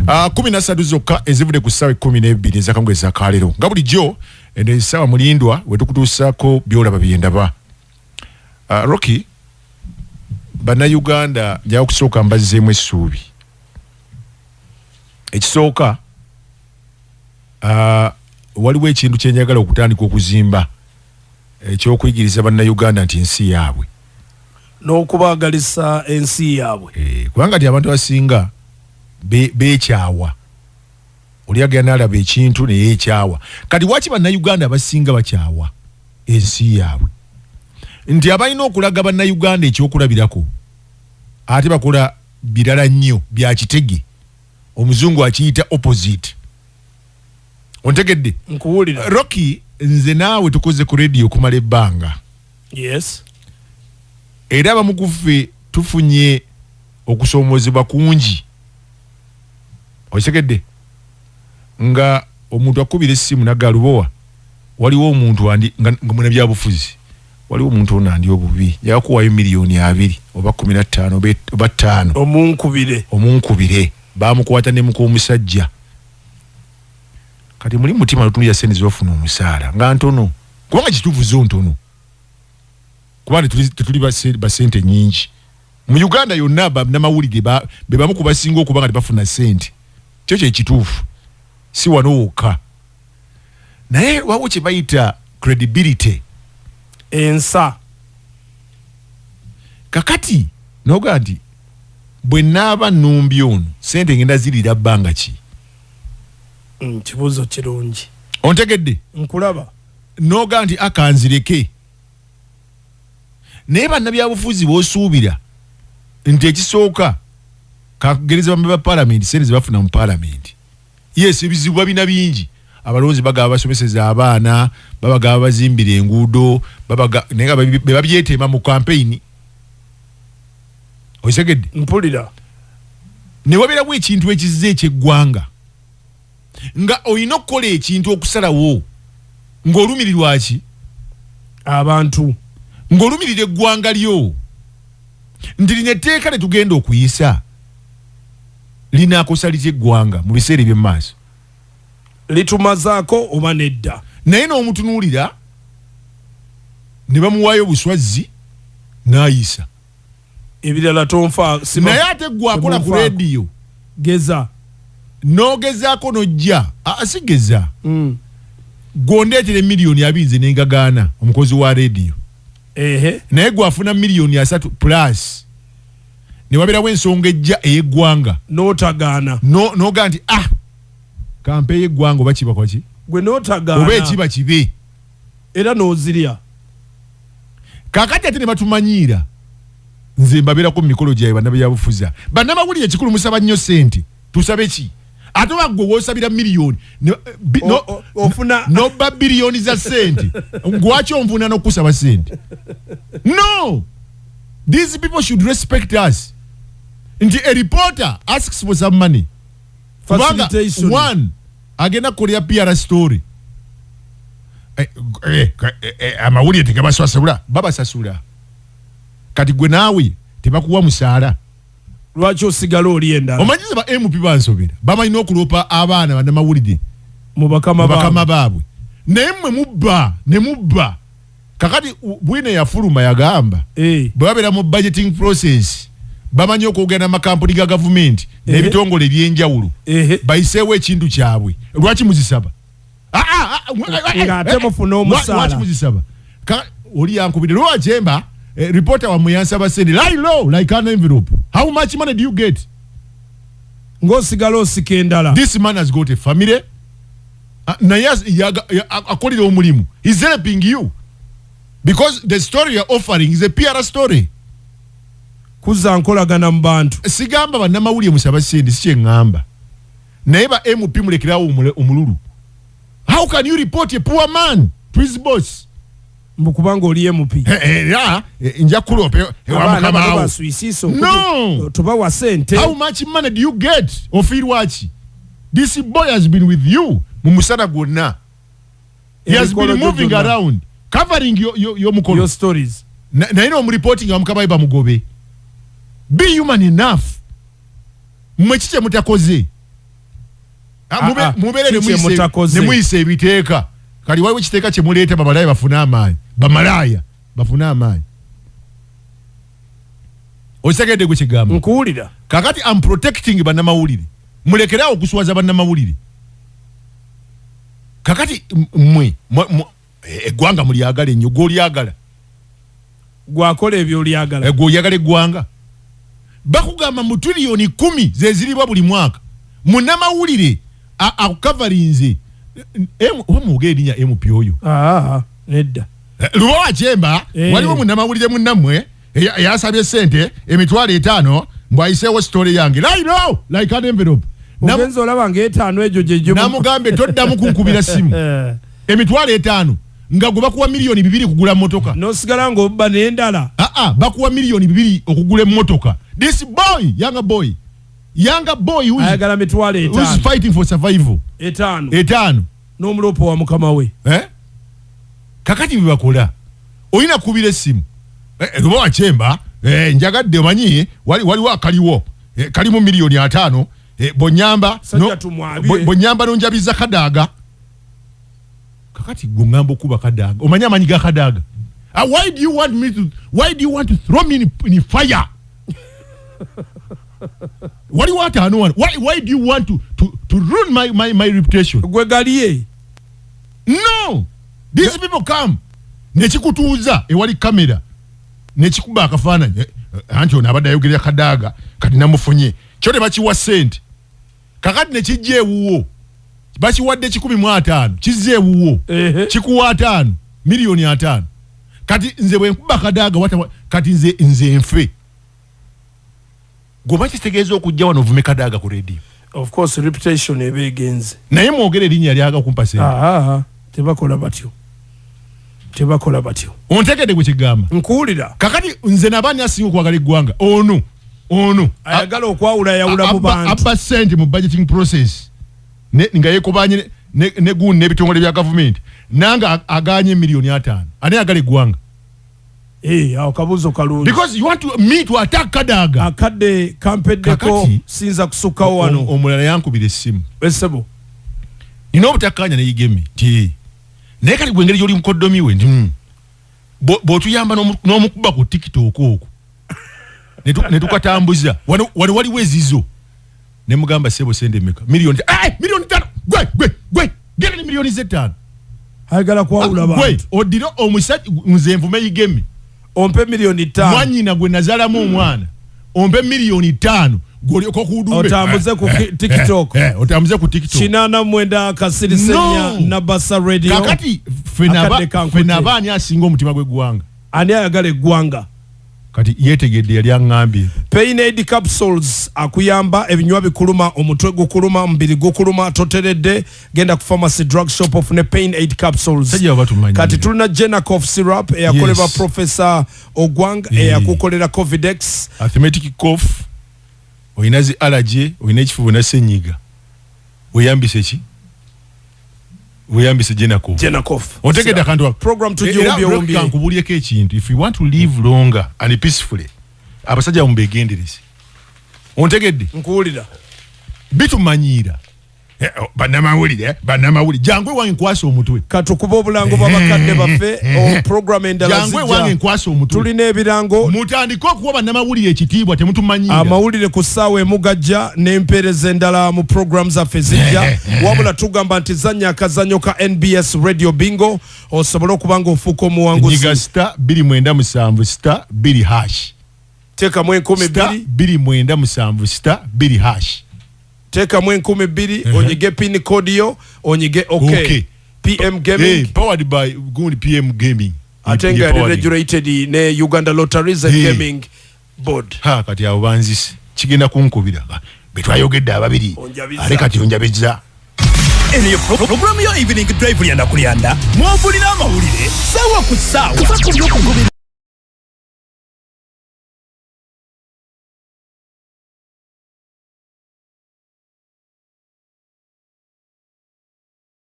13 zokka ezivude ku ssaawa 12 ez'akangwezi akaleero nga bulijjo eno essaawa mulindwa wetukutuusaako Byolaba Byendaba. Rockie, bannayuganda njaga kusooka mbazzeemu essuubi. Ekisooka waliwo ekintu kye njagala okutandika okuzimba eky'okuyigiriza bannayuganda nti ensi yaabwe n'okubaagalisa ensi yaabwe. Kubanga nti abantu abasinga beekyawa. Oli agenda alaba ekintu ne yeekyawa. Kati waki bannayuganda abasinga bakyawa ensi yaabwe? Nti abalina okulaga bannayuganda ekyokulabirako ate bakola birala nnyo bya kitege. Omuzungu akiyita opposite. Ontegedde? Nkuwulira. Rockie, nze naawe tukoze ku radio okumala ebbanga. Yes. Era abamu ku ffe tufunye okusoomozebwa kungi. Okitegedde? Nga omuntu akubira essimu nagga Lubowa, waliwo omuntu nga mune byabufuzi, waliwo omuntu ono andi obubi yakuwayo $2,000,000 oba 15 oba 5 omunkubire bamukwata ne mukomusajja. Kati muli mutima lutundu ya sente zofuna omusaala nga ntono kubanga kituvuzo ntono kubanga tetuli basente nyingi mu Uganda yonna n'amawulire be bamu kubasinga okuba nga tebafuna sente. Kyo kye kituufu, si wano wokka. Naye wawo kye bayita credibility ensa. Kakati noga nti bwe naaba nnumbi ono sente ngenda zirira bbanga ki? Kibuuzo kirungi. Ontegedde? Nkulaba. Noga nti akanzireke. Naye bannabyabufuzi b'osuubira nti ekisooka kakugereza bambe ba parliament sente ze bafuna mu parliament. Yes, ebizibu babina bingi. Abalonzi bagaba basomeseza abaana, babagaba bazimbira enguudo, naye be babyeteema mu campaign. Oisegedde? Mpulira. Ne wabeerawo ekintu ekizze eky'eggwanga nga olina okukola ekintu okusalawo ng'olumirirwa ki? Abantu. Ng'olumirira eggwanga lyo nti lino etteeka ne tugenda okuyisa linaakosa litya eggwanga mu biseera eby'emu maaso? Litumazaako oba nedda? Naye n'omutunuulira ne bamuwaayo buswazi n'ayisa. Ebirala tonfa. Naye ate gwe akola ku rediyo geza n'ogezaako n'ojja asigeza gw'ondeetera $2,000,000 n'engagaana omukozi wa rediyo. Naye gwafuna $3,000,000 plus ne wabeerawo ensonga ejja ey'eggwanga n'otagaana noga nti kampe y'eggwanga oba kiba kwaki gwe n'otagaana oba ekiba kibe era n'ozirya. Kaakati ate ne batumanyiira nze mbabeerako mu mikolo gyabwe bannabyabufuzi. Bannamawulire ekikulu musaba nnyo sente. Tusabe ki? Ate bagwe woosabira miliyoni ofuna n'obba biliyoni za sente gwaki onvuna n'okusaba sente? No, these people should respect us. Nti a reporter asks for some money. Facilitation. One, agenda kukolera PR story. Amawulire tegabasasula, babasasula. Kati gwe naawe tebakuwa musaala. Lwaki osigala oli endala? Omanyize ba MP bansobera bamalina okulopa abaana bannamawulire mu bakama baabwe. Naye mmwe mubba. Kakati Bwine yafuluma yagamba bwe babeera mu budgeting process bamanyi okwogera n'amakampuni ga gavumenti n'ebitongole eby'enjawulo bayiseewo ekintu kyabwe. Lwaki muzisaba? Ng'ate mufuna omusaala. Lwaki muzisaba? Oli yankubire lwa Kyemba. Reporter wa muyansa sente lie low like an envelope. How much money do you get? Ng'osigala osika endala. This man has got a family. Naye akolera omulimu. He's helping you. Because the story you're offering is a PR story. Kuzza nkolagana mu bantu. Sigamba bannamawulire musaba sente si kye ngamba. Naye ba MP mulekerawo omululu. How can you report a poor man to his boss? Mbukubanga oli MP. Nja kulope wa mukama. No. Tubawa sente. How much money do you get? Ofirwachi. This boy has been with you. Mumusana gwonna. He has been moving around, covering your mukolo. Your stories. Na ino reporting wa mukama iba mugobe. Be human enough. Mwechiche mutakoze. mubere ne muise ebiteeka kali waliwo kiteeka kye muleeta bamalaya bafuna amaanyi bafuna amaanyi osegedde gwe kigamba nkuwulira kakati am protecting bannamawulire mulekerawo okuswaza bannamawulire kakati mmwe eggwanga mulyagala ennyo gw'olyagala gwakola ebyo olyagala gw'oyagala eggwanga bakugamba mu triliyoni 10 zeziribwa buli mwaka munnamawulire akukavarinze omugere erinnya MP oyo nedda Lubowa Kyemba waliwo munnamawulire munnammwe yasabye sente emitwalo 5 mbwayiseewo story yange like an envelope ogenza olaba nga 5 egyo gye namugambe toddamu kunkubira simu emitwalo 5 nga gwe bakuwa miliyoni 2 kugula motoka nosigala ng'obba n'endala bakuwa miliyoni 2 okugula emmotoka this boy younger boy ayagala mitwalo 5 who's fighting for survival 5 n'omulopo wa mukama we kakati bibakola olina kubira essimu Lubowa Kyemba njagadde omanyi waliwo akaliwo kalimu miliyoni 5 bonyamba nonjabiza kadaaga kakati gungamba okuba kadaaga omanyi amanyi ga kadaaga why do you want to throw me in fire waliwo 5 why do you want to ruin my reputation gwe galiye no these people come nekikutuuza ewali kamera nekikuba akafaananyi anti ono abadde ayogerera kadaaga kati namufunye kyo tebakiwa sente kakati nekijja ewuwo bakiwadde 15 kizza ewuwo kikuwa 5 miliyoni 5 kati nze bwe nkuba kadaaga kati nze nfe gwe bakitegeeza okujja wano ovume kadaaga ku radio of course reputation eba egenze naye mwogere erinnya lyaga kumpa sente tebakola batyo ontegedde gwe kigamba nkuwulira kakati nze nabani asinga okwagala eggwanga ono ayagala okwawula yawula mu bantu abba sente mu budgeting process nga yekobanye ne gundi n'ebitongole bya gavumenti nanga aganye miliyoni 5 ani ayagala eggwanga awo kabuzo kalungi because you want me to attack kadaaga akadde kampeddeko sinza kusukkawo wano omulala yankubira essimu essebo nina obutakkaanya neyigeme ti naye kati gwengeri gyoli mukoddomi we bw'otuyamba n'omukuba ku tiktok okwo netukatambuza wano waliwo ezizo nemugamba sebo sente meka miliyoni 5 gwe genda ni miliyoni 5 ayagala kwawula bantu gwe odira omusajja nze nvume yigeme ompe miliyoni 5 mwanyina gwe nazalamu omwana ompe miliyoni 5 golioko kudume otambuze ku TikTok otambuze ku TikTok kinana mwenda kasiri senya na basa radio kakati fenabani asinga omutima gw'eggwanga ani ayagala eggwanga kati yetegedde yali aŋŋambye Pain Aid capsules akuyamba ebinywa bikuluma omutwe gukuluma omubiri gukuluma toteredde genda ku pharmacy drug shop of ne Pain Aid capsules kati tulina Jenna cough syrup eyakolebwa Professor Ogwang eyakukolera Covidex asthmatic cough oyina zi allergy oyina ekifuba na senyiga weyambise ki weyambise Jenna cough otegedde akantu program tujiwumbye kankubulyeko ekintu if you want to live longer and peacefully abasajja mumbegendereze ontegedde nkuwulira bitumanyiira bannamawulire jangwe wange nkwasa omutwe katukuba obulango bw'abakadde baffe program endala jangwe wange nkwasa omutwe tulina ebirango mutandika okuwa bannamawulire ekitiibwa temutumanyiira amawulire ku ssaawa emugajja n'empeereza endala mu program zaffe zijja wabula tugamba nti zanya akazanyo ka NBS radio bingo osobole okuba nga ofuuka omuwanguzi nyiga star 297 star 2 hash teekamu 297 star 2 hash teekamu 12 onyige pin code yo onyige okay. PM Gaming powered by good PM Gaming ate nga regulated ne Uganda Lotteries and Gaming Board kati abo banzisi kigenda kunkubira betwayogedde ababiri ale kati onjabizza eno program yo evening drive yanda kulyanda mwovulira amawulire sawa ku sawa